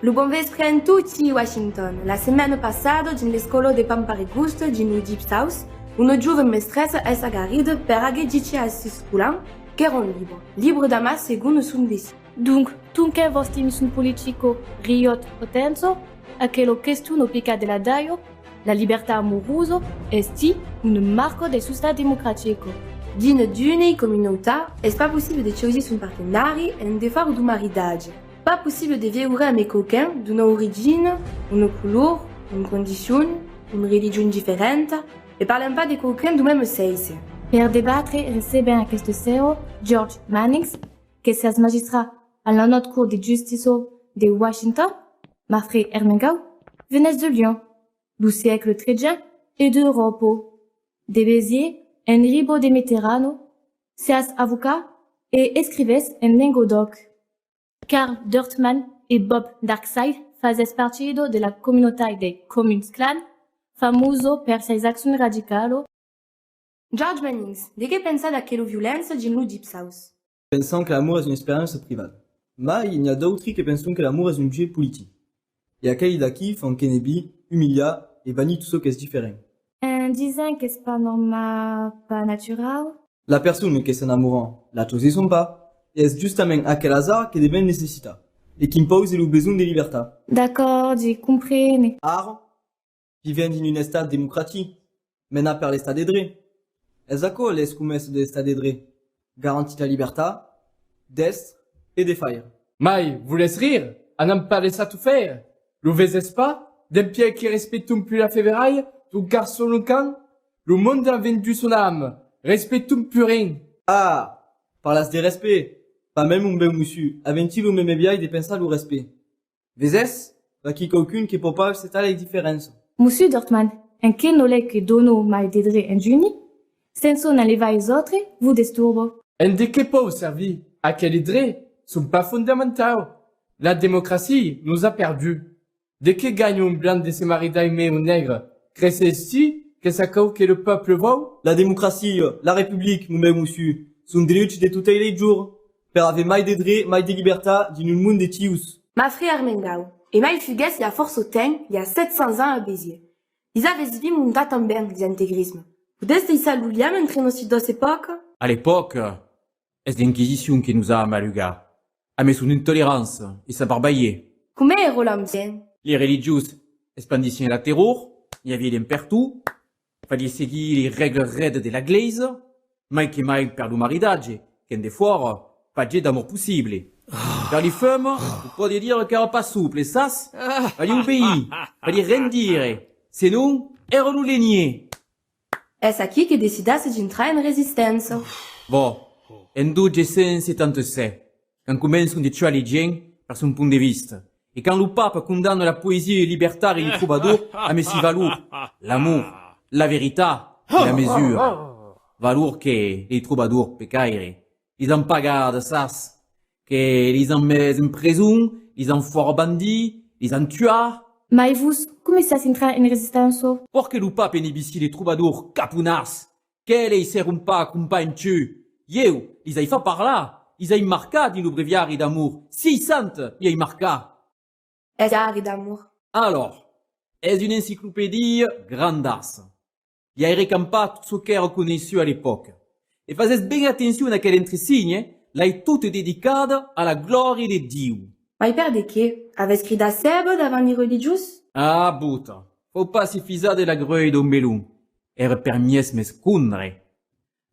Lo buon vespre a tutti Washington. La settimana passata, in l'escola de Pamparigoust, in Deep South, una giovane mestressa è agarrita per aver dice a si scuola che era un libro. Libro da mas secondo sun desi. Donc, tunque vostim sun politico riot potenzo, aquello questuno pica della daio, la libertà amoroso, esti un marco del susta democratico. Din d'une comunità, è pas possible de choisir son partenari e de fare du maridaggio. Pas possible de vivere avec quelqu'un d'une origine, une couleur, une condition, une religion différente, et parlons pas de quelqu'un du même sexe. Per débattre receben aquest CEO George Mannings, que c'est magistrat à la Haute Cour de justice de Washington, Marfrey Ermengau, venez de Lyon, du siècle XIII et d'Europe. De Béziers, Enrico de Mitterrand, seas avocat et escrives en Languedoc. Karl Dortmann et Bob Darkside fazes partido de la comunità de Commons Clan, famoso per ses actions radicales. George Mannings, de che pensa d'aquella violenza in Lu Deep South? Pensant que l'amour est une expérience privée. Mais il y a d'autres qui pensent que l'amour est un jeu politique. Et à quel d'acquis font Kennedy, humilia et bannit tout ce qui est différent. En disant que c'est pas normal, pas naturel. La personne qui s'enamourant, la chose son pas, est justement à quel hasard qui devient nécessita, et qui impose le besoin de liberté. D'accord, j'ai compris. Art, qui vient d'une état démocratique, mena par l'état de droit. Est-ce que les commerces de l'état de droit garantit la liberté, d'être et de faire? Mai, vous laisse rire, à n'en pas laisser tout faire. Le vezes pas, d'un pied qui respecte plus la févraille, tout garçon le camp, le monde a vendu son âme, respectum plus rien. Ah, parlas de respect, pas même un bon monsieur, avait-il le même bien de penser au respect? Vezes, pas qui qu'aucune qui peut pas c'est la différence. Monsieur Dortmann, en quel nolè que dono mai dedre en juni, senso n'alleva les autres, vous disturbo. En de que pas servi, à quel droits sont pas fondamentaux. La démocratie nous a perdus. Dès que gagne un blanc de se marier d'aimer un nègre, crée-ce-t-il que ça cause que le peuple voit? La démocratie, la république, mon bon monsieur, sont des luttes de tous les jours. Per avoir mai de droits, mai de liberté, d'un monde de tius. Marfrey Ermengau, et mai fugues il y a force au temps, il y a 700 ans à Béziers. Ils avaient vu mon date en berne d'intégrisme. Vous destez ça l'ouliam entre nos deux époques? À l'époque, c'est l'Inquisition qui nous a amaluga. A mis son intolérance et sa barbarie. Comment est l'homme? Les religieux expandissaient la terreur, il y avait l'impertu, fallait seguir les règles raides de la glaise, mai que mai per le maridaggio, qu'en des fois, pas d'amour possible. Car les femmes, vous pouvez dire qu'elles pas souple, ça, fallait obéir, fallait rien dire, sinon, elles nous lénier. Est-ce à qui décida d'entrer en résistance? Bon, en 1277, quand commence de tuer les gens par son point de vue, et quand le pape condamne la poésie libertaire et les troubadours à messi valour, l'amour, la vérité et la mesure. Valour que les troubadours pécaire, ils en pas garde ça, que les en mettent en prison, les en forent bandits, les en tuent. Mais vous, comment ça s'entra en résistance? Pour que le pape n'ébissi les troubadours capunas, qu'elles y seront pas compagne tu. Yeu, ils aillent fait par là, ils aillent marqué dans le bréviaire d'amour, 600, ils aillent marqué. Est-ce d'amour? Alors, est une encyclopédie grandasse. Il y a recampa tout ce qu'est reconnu à l'époque. Et faisez bien attention à quel entresigne, là est toute dédicade à la gloire de Dieu. Mais per de què? Avez écrit da sebe davant les religieux? Ah, buta. Faut pas s'y fisa de la greuille d'un belum. Er permies mescundre.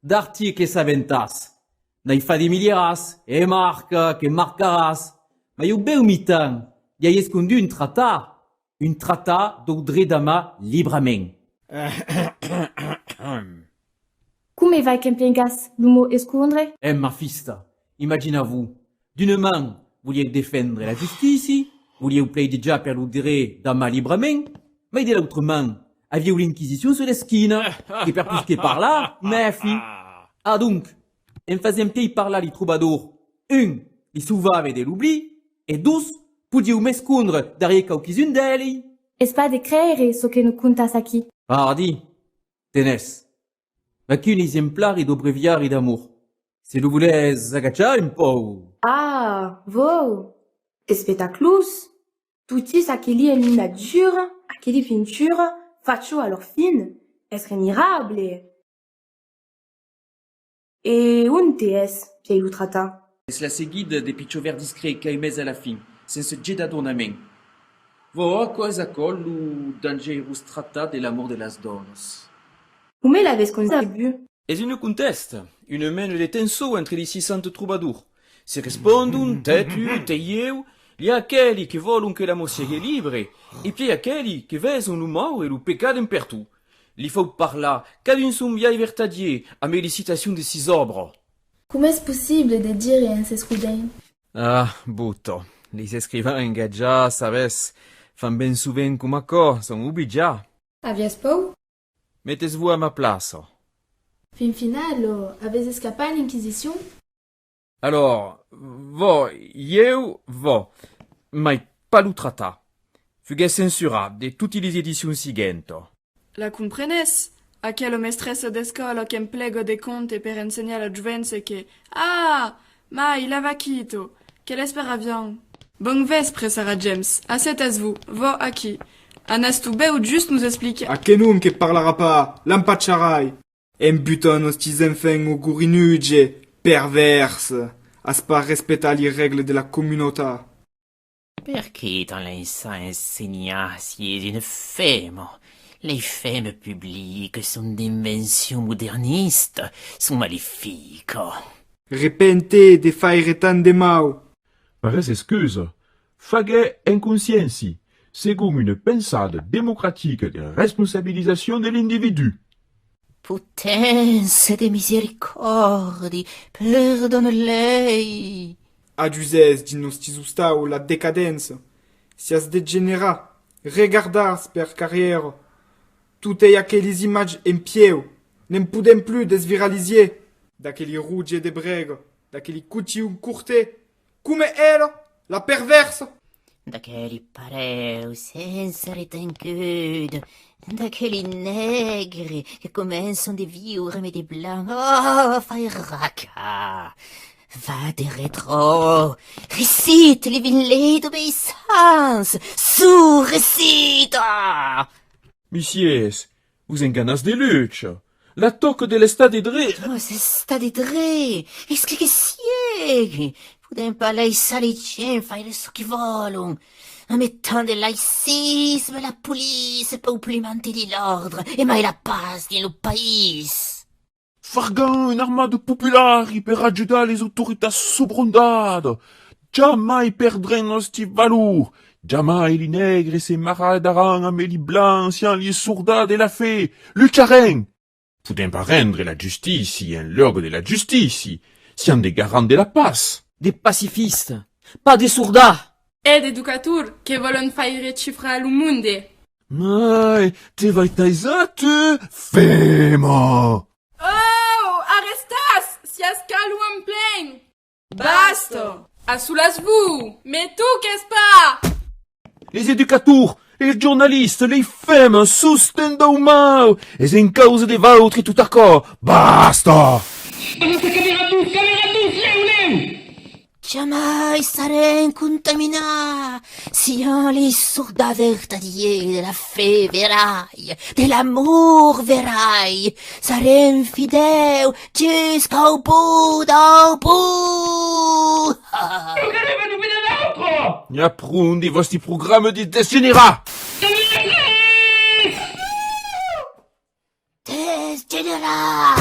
D'arti que s'aventas. N'ai fa de milieras, e marca, que marcaras. Ma eu beu mitan. Y a escondu un tratat d'ordre d'ama librement. Come vai que pengas le mot escondre? Ma fista, imaginez-vous, d'une main, vouliez défendre la justice, vouliez plaider déjà per le droit d'ama librement, mais de l'autre main, aviez l'inquisition sur l'esquine, qui per plus que par là, méfi. Ah donc, en faisant pied par là les troubadours, un, les sauvave de l'oubli, et douze, poudiez-vous m'escondre derrière quelques-unes d'elles? Est-ce pas de créer ce que nous contas aqui? Pardi, tenez. Aquí un exemplar de breviari d'amour. Si vous voulez agachar un peu. Ah, vous! Espectaclus! Tutti aquelli illuminature, aquelli pinture, faccio alors fin, es mirabile. E unde es, Pia Illustrata? Es la seguida de piciover discret che hai messo alla fin, senza jet d'adornament. Vo a cosa collu dangerus tratta dell'amor de las donas. Come l'aves concebu? Es une conteste, une mène de tenso entre les 600 troubadours. Se respondun, tetu, teieu, li a aquelli che volun che l'amor sia libre, e poi aquelli che veson l'umor e lo peccaden per tu. Li faut parlar, cadun son viai vertadier, a me les citations de sis obres. Come è possibile de dire en se scudem? Ah, butto. Les escrivains engagiats, sabes, fan ben souvent cum acco, son ubidja. Avias pau? Mettez-vous à ma place. Fin finalo, avez escapé l'Inquisition? Alors, vo, mai pas lo tratta. Fugue censurat de tutti les editions seguento. La comprenes? Aquello mestressa d'escola che implego de conte per ensegnare alla giuvenze che mai lava quito, che l'espera bien. Bon vespre, Sarah James, accetes-vous, vo aquí. Anastu beu just nous explique. A che non che parlerà pas, l'impacciarai. En buton hostis enfants au gourinuge, perverse, as pas respectar les règles de la communauté. Perché dans l'instant enseigna si est une femme? Les femmes publiques sont d'inventions modernistes, sont maléfiques. Repente de faire tant de mal. Pares excuse, faghe inconscienci, según une pensade démocratique de responsabilisation de l'individu. Potenza de misericordie, perdonne-les. Adusez din hostis ustau la décadence. Sias degenera, regardars per carrière. Tout est aquelles images en pieu, n'en podem plus desviraliser. D'aquelli rouge de breg, d'aquelli coutilles courte. Come elle, la perverse. D'aquelli pareu senza retencude, d'aquelli negri che commencent de vivre mais des blancs. Oh, fairaca. Va de rétro, récite les villes d'obéissance, sous-récite! Messieurs, vous enganas de luce. La toque de l'État de droit. Oh, c'est sta di dre, explique sieghi, podem pas lei salicien fare ce qu'ils volent, en mettant de laïcisme, la police peut implémenter de l'ordre, et mai la pace dans le pays. Fargan une armade populaire per ajudar les autorités sobrondades. Jamais perdre nostri valor. Jamais les nègres se maradaran amb les blancs sian les soldats de la fe. Lucharen. Podem pas rendre la justice en lloc de la justice, sian des garants de la pace. Des pacifistes, pas des sourdats. Ed educatur che volon faire cifra al munde. Mai, te vai taisate, fema. Oh, arrestas, sias calu en plein. Basta, assulas-vous, mais tu qu'est-ce pas? Les éducateurs, les journalistes, les femmes, sustendo mal, et en cause de votre tout accord. Basta! Jamais sarem contaminats, sian les soldats vertadiers de la fe veraille, de l'amour veraille, sarem fidèles jusqu'au bout d'un bout. Ni apprund i vostri programmi di degenerat! Desgenerat!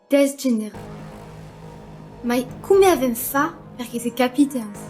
Desgenera. Ma come avem fa perché se capitans?